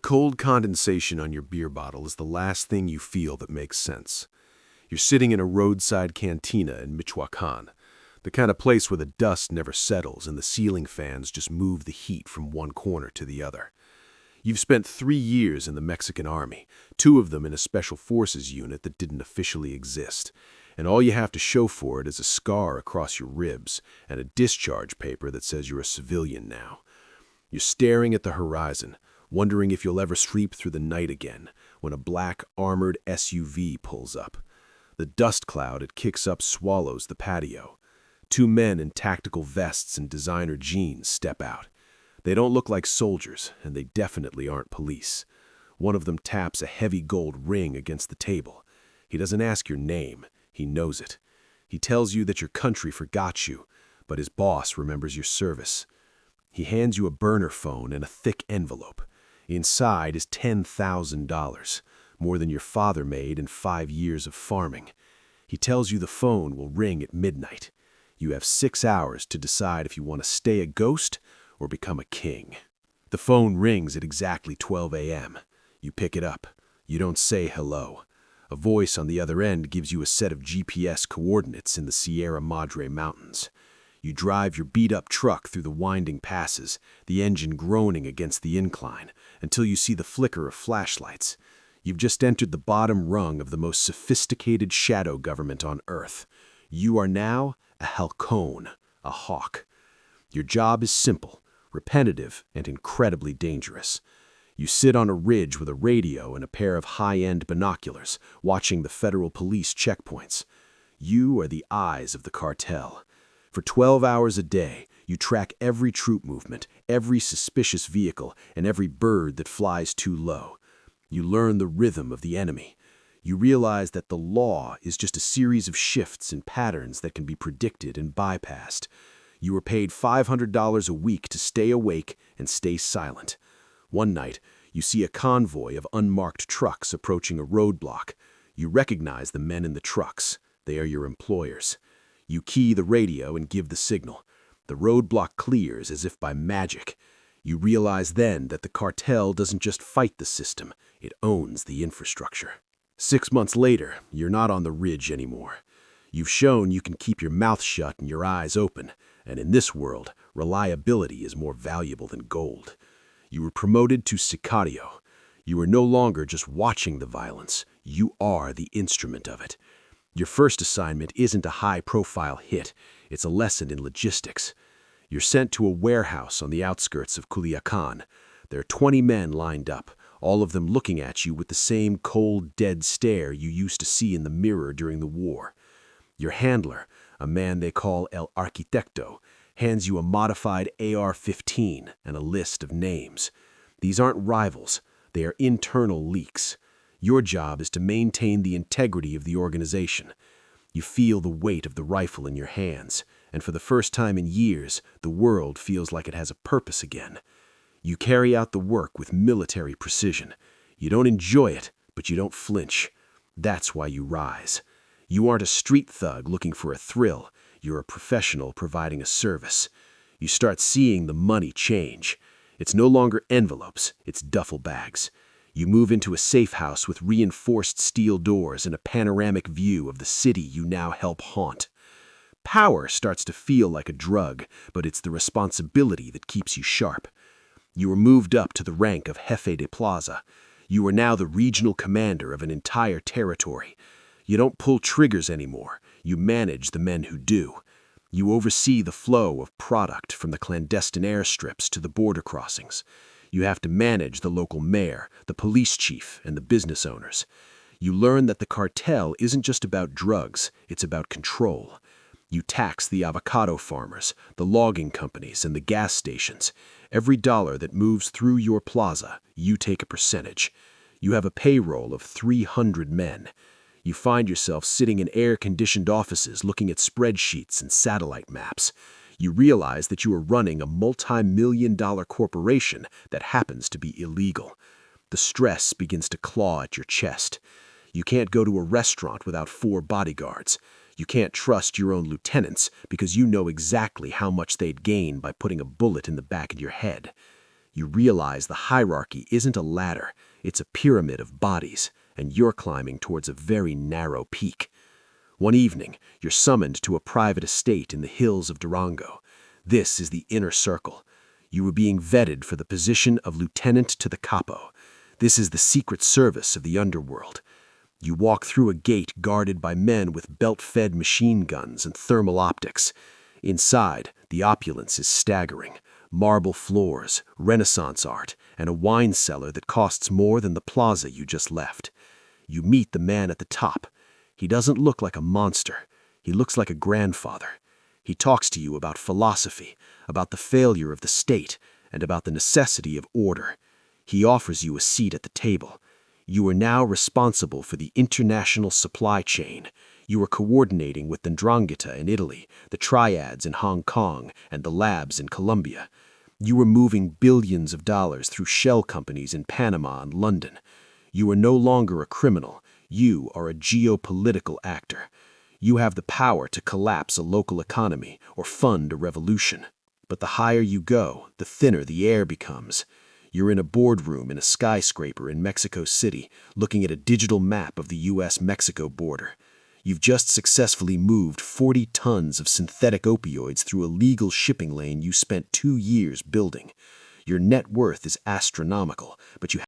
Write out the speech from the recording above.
Cold condensation on your beer bottle is the last thing you feel that makes sense. You're sitting in a roadside cantina in Michoacan, the kind of place where the dust never settles and the ceiling fans just move the heat from one corner to the other. You've spent 3 years in the Mexican army, 2 of them in a special forces unit that didn't officially exist, and all you have to show for it is a scar across your ribs and a discharge paper that says you're a civilian now. You're staring at the horizon, wondering if you'll ever sleep through the night again, when a black, armored SUV pulls up. The dust cloud it kicks up swallows the patio. 2 men in tactical vests and designer jeans step out. They don't look like soldiers, and they definitely aren't police. One of them taps a heavy gold ring against the table. He doesn't ask your name, he knows it. He tells you that your country forgot you, but his boss remembers your service. He hands you a burner phone and a thick envelope. Inside is $10,000, more than your father made in 5 years of farming. He tells you the phone will ring at midnight. You have 6 hours to decide if you want to stay a ghost or become a king. The phone rings at exactly 12 a.m. You pick it up. You don't say hello. A voice on the other end gives you a set of GPS coordinates in the Sierra Madre Mountains. You drive your beat-up truck through the winding passes, the engine groaning against the incline, until you see the flicker of flashlights. You've just entered the bottom rung of the most sophisticated shadow government on Earth. You are now a halcón, a hawk. Your job is simple, repetitive, and incredibly dangerous. You sit on a ridge with a radio and a pair of high-end binoculars, watching the federal police checkpoints. You are the eyes of the cartel. For 12 hours a day, you track every troop movement, every suspicious vehicle, and every bird that flies too low. You learn the rhythm of the enemy. You realize that the law is just a series of shifts and patterns that can be predicted and bypassed. You are paid $500 a week to stay awake and stay silent. One night, you see a convoy of unmarked trucks approaching a roadblock. You recognize the men in the trucks. They are your employers. You key the radio and give the signal. The roadblock clears as if by magic. You realize then that the cartel doesn't just fight the system, it owns the infrastructure. 6 months later, you're not on the ridge anymore. You've shown you can keep your mouth shut and your eyes open, and in this world, reliability is more valuable than gold. You were promoted to sicario. You are no longer just watching the violence, you are the instrument of it. Your first assignment isn't a high-profile hit, it's a lesson in logistics. You're sent to a warehouse on the outskirts of Culiacan. There are 20 men lined up, all of them looking at you with the same cold, dead stare you used to see in the mirror during the war. Your handler, a man they call El Arquitecto, hands you a modified AR-15 and a list of names. These aren't rivals, they are internal leaks. Your job is to maintain the integrity of the organization. You feel the weight of the rifle in your hands, and for the first time in years, the world feels like it has a purpose again. You carry out the work with military precision. You don't enjoy it, but you don't flinch. That's why you rise. You aren't a street thug looking for a thrill. You're a professional providing a service. You start seeing the money change. It's no longer envelopes, it's duffel bags. You move into a safe house with reinforced steel doors and a panoramic view of the city you now help haunt. Power starts to feel like a drug, but it's the responsibility that keeps you sharp. You are moved up to the rank of Jefe de Plaza. You are now the regional commander of an entire territory. You don't pull triggers anymore. You manage the men who do. You oversee the flow of product from the clandestine airstrips to the border crossings. You have to manage the local mayor, the police chief, and the business owners. You learn that the cartel isn't just about drugs, it's about control. You tax the avocado farmers, the logging companies, and the gas stations. Every dollar that moves through your plaza, you take a percentage. You have a payroll of 300 men. You find yourself sitting in air-conditioned offices looking at spreadsheets and satellite maps. You realize that you are running a multi-million-dollar corporation that happens to be illegal. The stress begins to claw at your chest. You can't go to a restaurant without 4 bodyguards. You can't trust your own lieutenants because you know exactly how much they'd gain by putting a bullet in the back of your head. You realize the hierarchy isn't a ladder, it's a pyramid of bodies, and you're climbing towards a very narrow peak. One evening, you're summoned to a private estate in the hills of Durango. This is the inner circle. You were being vetted for the position of lieutenant to the capo. This is the secret service of the underworld. You walk through a gate guarded by men with belt-fed machine guns and thermal optics. Inside, the opulence is staggering. Marble floors, Renaissance art, and a wine cellar that costs more than the plaza you just left. You meet the man at the top. He doesn't look like a monster. He looks like a grandfather. He talks to you about philosophy, about the failure of the state, and about the necessity of order. He offers you a seat at the table. You are now responsible for the international supply chain. You are coordinating with the 'Ndrangheta in Italy, the triads in Hong Kong, and the labs in Colombia. You are moving billions of dollars through shell companies in Panama and London. You are no longer a criminal. You are a geopolitical actor. You have the power to collapse a local economy or fund a revolution. But the higher you go, the thinner the air becomes. You're in a boardroom in a skyscraper in Mexico City, looking at a digital map of the US-Mexico border. You've just successfully moved 40 tons of synthetic opioids through a legal shipping lane you spent 2 years building. Your net worth is astronomical, but you